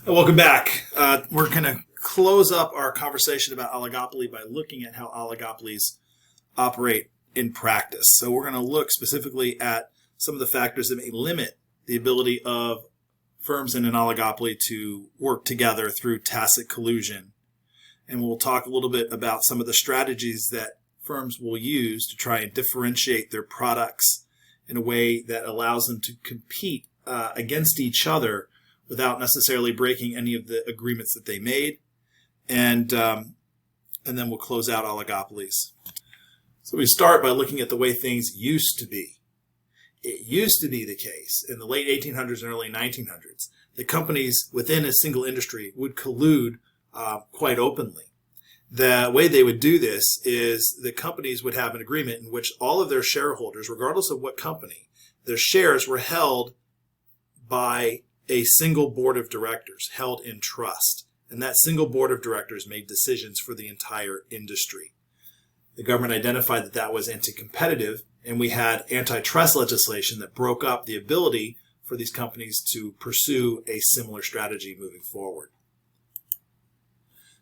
Welcome back. We're going to close up our conversation about oligopoly by looking at how oligopolies operate in practice. So we're going to look specifically at some of the factors that may limit the ability of firms in an oligopoly to work together through tacit collusion. And we'll talk a little bit about some of the strategies that firms will use to try and differentiate their products in a way that allows them to compete against each other without necessarily breaking any of the agreements that they made. And then we'll close out oligopolies. So we start by looking at the way things used to be. It used to be the case in the late 1800s and early 1900s that companies within a single industry would collude quite openly. The way they would do this is the companies would have an agreement in which all of their shareholders, regardless of what company, their shares were held by a single board of directors held in trust. And that single board of directors made decisions for the entire industry. The government identified that that was anti-competitive, and we had antitrust legislation that broke up the ability for these companies to pursue a similar strategy moving forward.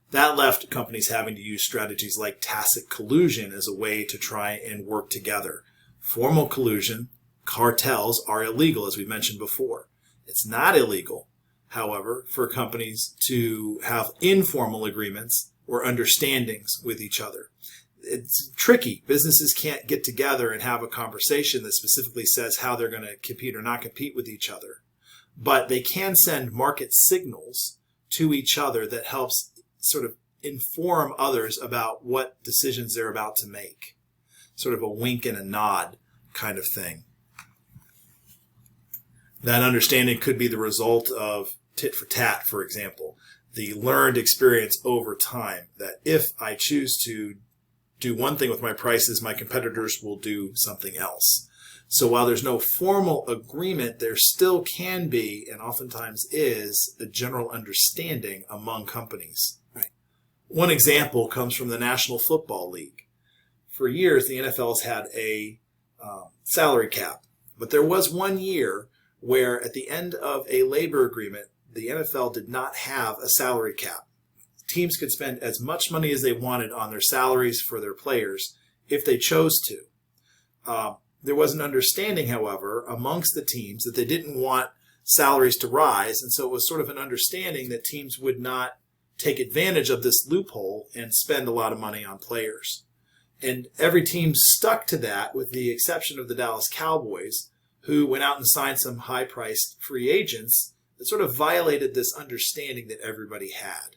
That left companies having to use strategies like tacit collusion as a way to try and work together. Formal collusion, cartels, are illegal, as we mentioned before. It's not illegal, however, for companies to have informal agreements or understandings with each other. It's tricky. Businesses can't get together and have a conversation that specifically says how they're going to compete or not compete with each other. But they can send market signals to each other that helps sort of inform others about what decisions they're about to make. Sort of a wink and a nod kind of thing. That understanding could be the result of tit for tat, for example, the learned experience over time that if I choose to do one thing with my prices, my competitors will do something else. So while there's no formal agreement, there still can be, and oftentimes is, a general understanding among companies. Right. One example comes from the National Football League. For years, the NFL has had a salary cap, but there was one year where at the end of a labor agreement, the NFL did not have a salary cap. Teams could spend as much money as they wanted on their salaries for their players if they chose to. There was an understanding, however, amongst the teams that they didn't want salaries to rise, and so it was sort of an understanding that teams would not take advantage of this loophole and spend a lot of money on players. And every team stuck to that with the exception of the Dallas Cowboys, who went out and signed some high-priced free agents that sort of violated this understanding that everybody had.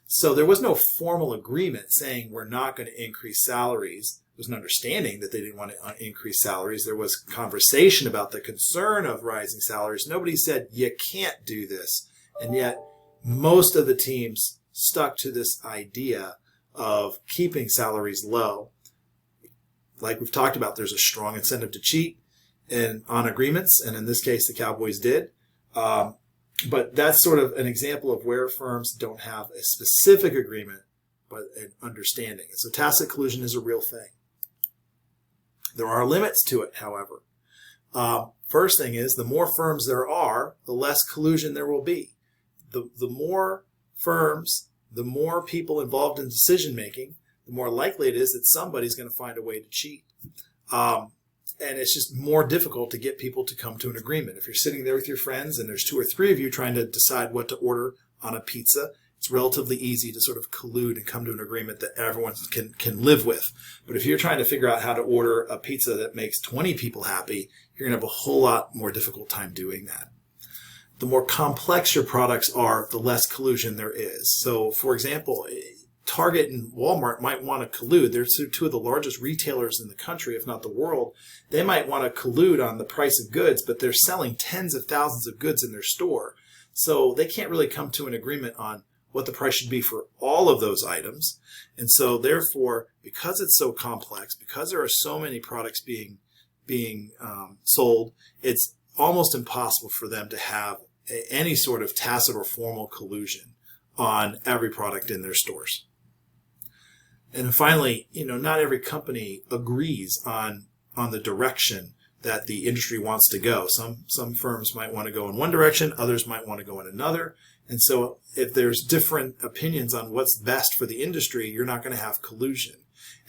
So there was no formal agreement saying we're not going to increase salaries. There was an understanding that they didn't want to increase salaries. There was conversation about the concern of rising salaries. Nobody said you can't do this. And yet most of the teams stuck to this idea of keeping salaries low. Like we've talked about, there's a strong incentive to cheat on agreements, and in this case, the Cowboys did. But that's sort of an example of where firms don't have a specific agreement, but an understanding. And so tacit collusion is a real thing. There are limits to it, however. First thing is, the more firms there are, the less collusion there will be. The more firms, the more people involved in decision-making, the more likely it is that somebody's going to find a way to cheat. And it's just more difficult to get people to come to an agreement. If you're sitting there with your friends and there's 2 or 3 of you trying to decide what to order on a pizza, it's relatively easy to sort of collude and come to an agreement that everyone can live with. But if you're trying to figure out how to order a pizza that makes 20 people happy, you're going to have a whole lot more difficult time doing that. The more complex your products are, the less collusion there is. So, for example, Target and Walmart might want to collude. They're 2 of the largest retailers in the country, if not the world. They might want to collude on the price of goods, but they're selling tens of thousands of goods in their store. So they can't really come to an agreement on what the price should be for all of those items. And so therefore, because it's so complex, because there are so many products being sold, it's almost impossible for them to have any sort of tacit or formal collusion on every product in their stores. And then finally, not every company agrees on the direction that the industry wants to go. Some firms might want to go in one direction, others might want to go in another. And so if there's different opinions on what's best for the industry, you're not going to have collusion.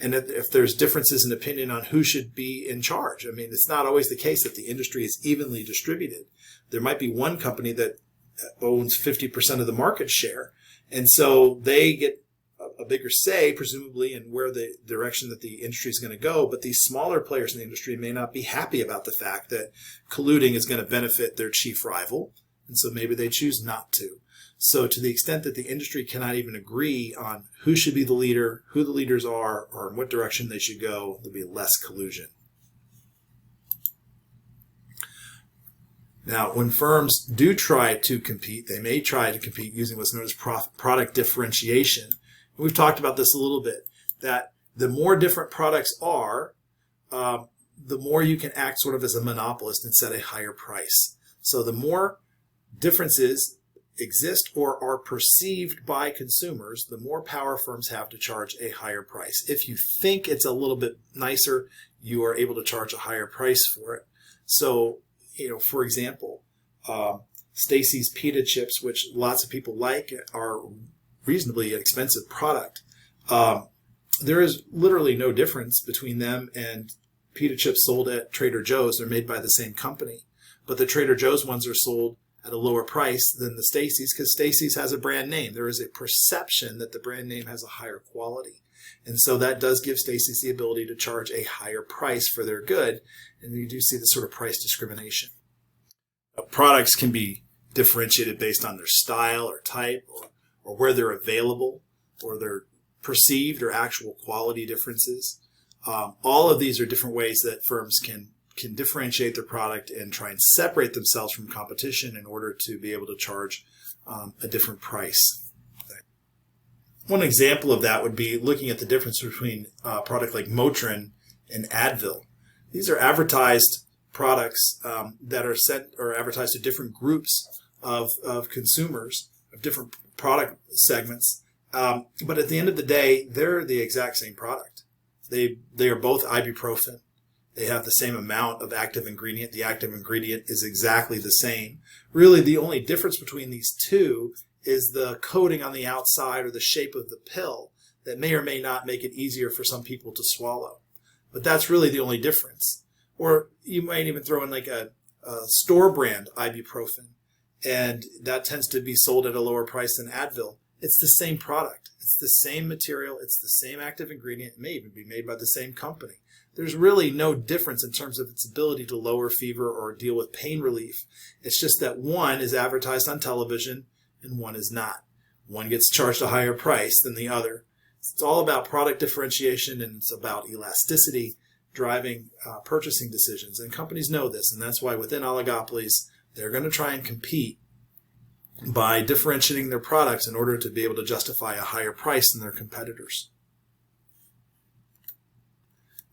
And if there's differences in opinion on who should be in charge, I mean, it's not always the case that the industry is evenly distributed. There might be one company that owns 50% of the market share, and so they get a bigger say, presumably, in where the direction that the industry is going to go. But these smaller players in the industry may not be happy about the fact that colluding is going to benefit their chief rival, and so maybe they choose not to. So to the extent that the industry cannot even agree on who should be the leader, who the leaders are, or in what direction they should go, there'll be less collusion. Now, when firms do try to compete, they may try to compete using what's known as product differentiation. We've talked about this a little bit, that the more different products are, the more you can act sort of as a monopolist and set a higher price. So the more differences exist or are perceived by consumers, the more power firms have to charge a higher price. If you think it's a little bit nicer, you are able to charge a higher price for it. So, for example, Stacy's pita chips, which lots of people like, are reasonably expensive product. There is literally no difference between them and pita chips sold at Trader Joe's. They're made by the same company, but the Trader Joe's ones are sold at a lower price than the Stacy's because Stacy's has a brand name. There is a perception that the brand name has a higher quality. And so that does give Stacy's the ability to charge a higher price for their good. And you do see the sort of price discrimination. Products can be differentiated based on their style or type or where they're available or their perceived or actual quality differences. All of these are different ways that firms can differentiate their product and try and separate themselves from competition in order to be able to charge a different price. One example of that would be looking at the difference between a product like Motrin and Advil. These are advertised products that are sent or advertised to different groups of consumers, of different product segments. But at the end of the day, they're the exact same product. They are both ibuprofen. They have the same amount of active ingredient. The active ingredient is exactly the same. Really, the only difference between these two is the coating on the outside or the shape of the pill that may or may not make it easier for some people to swallow. But that's really the only difference. Or you might even throw in like a store brand ibuprofen, and that tends to be sold at a lower price than Advil. It's the same product. It's the same material. It's the same active ingredient. It may even be made by the same company. There's really no difference in terms of its ability to lower fever or deal with pain relief. It's just that one is advertised on television and one is not. One gets charged a higher price than the other. It's all about product differentiation, and it's about elasticity driving purchasing decisions. And companies know this, and that's why within oligopolies, they're going to try and compete by differentiating their products in order to be able to justify a higher price than their competitors.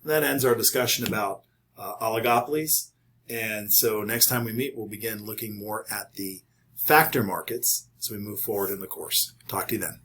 That ends our discussion about oligopolies. And so next time we meet, we'll begin looking more at the factor markets as we move forward in the course. Talk to you then.